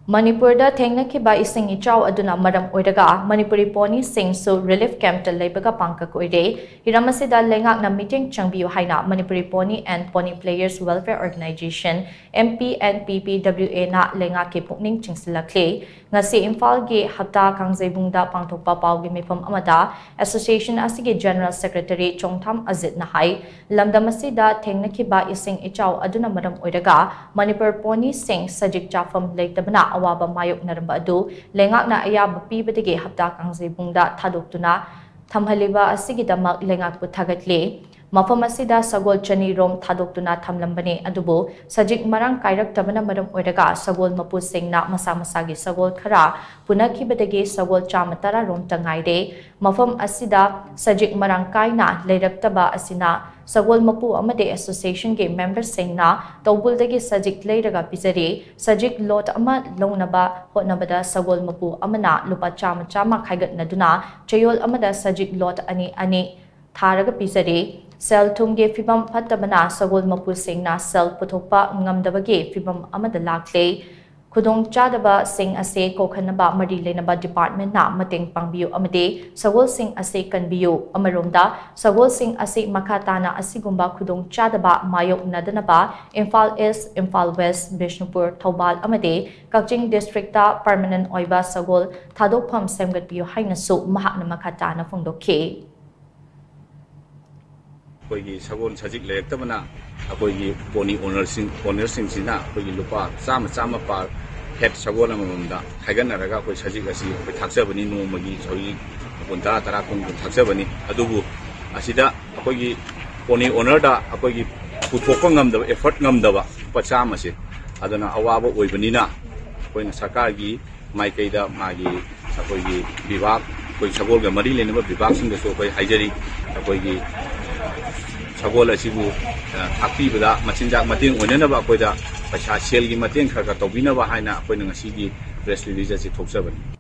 Manipur da thengnakhiba eshing ichao aduna maram oiraga Manipuri Pony Singsu relief camp ta Leibaga Pangkhak Oire hiram asida leingak na mityeng changbiyu haina Manipuri Pony and Pony Players Welfare Organization MP and PPWA na leingak ke pukning chingshillakli ngasi Imphal ge hapta kangzaibungda pangthokpa pawgi mifam amada association asige general secretary chongtham azit na hai lamdam asida thengnakhiba eshing ichao aduna maram oiraga Manipur Pony Sing sajik chafam leitabana awaba mayok naramba adu leingak na ayaba pibadege hapta kangzaibungda thadokuna thamhaliba asigidamak leingak pu thagatli mafam asida sagol chani rom thadokuna thamlambane adubu sajik marang kairak tabana maram oiraga sagol mapu singna masa masagi sagol khara punakhibadege sagol chamatara rom tangaide mafam asida sajik marang kaina leiraktaba asina sagol mapu amade association ge member singna tawbuldagi sajik leiraga pizari sajik lot ama longnaba hotnabada sagol mapu amana lupa chama khaigat naduna chayol amada sajik lot ani tharaga pizari sel thumge fibam phatabana sagol mapu singna sel puthokpa ngamdabage fibam amada lakle khudong chadaba sing ase kokhanaba mari lenaba department na mateng pangbiyu amade sagol sing ase kanbiyu amaromda sagol sing ase makhatana asigumba khudong chadaba mayok nadanaba Imphal East Imphal West Bishnupur Thobal amade Kakching district ta permanent oiba sagol thadokpham semgatbiyu hainasu mahakna makhatana phongdokhe कोई Sagol सजिक लेक्तबना अकोई pony ओनरसिंग सिना कोई लुपा चाम पार head Sagol अममदा खाइगनरगा कोई सजिक असि कोई थाक्सबनी नोमगी सोई पुंता तरा कुन थाक्सबनी अदुबु असिदा अकोई pony ओनरदा अकोई पुथोकप ngamdaba effort ngamdaba पचाम असे अदना अवाबो ओइबनिना कोइना सरकारगी माइकैदा मागी अकोई विभाग कोई सगोलगा मरी लेनबा विभाग सिंगसो कोई हाइजरी अकोई सगोल असिबु थाक्पीबदा मचिनजाक मतेंग ओइननबा अकोइदा पैसा सेलगी मतेंग खरगा तौबिनबा हाइना अकोइना ngasiगी प्रेस रिलीज असि थोक्सबनी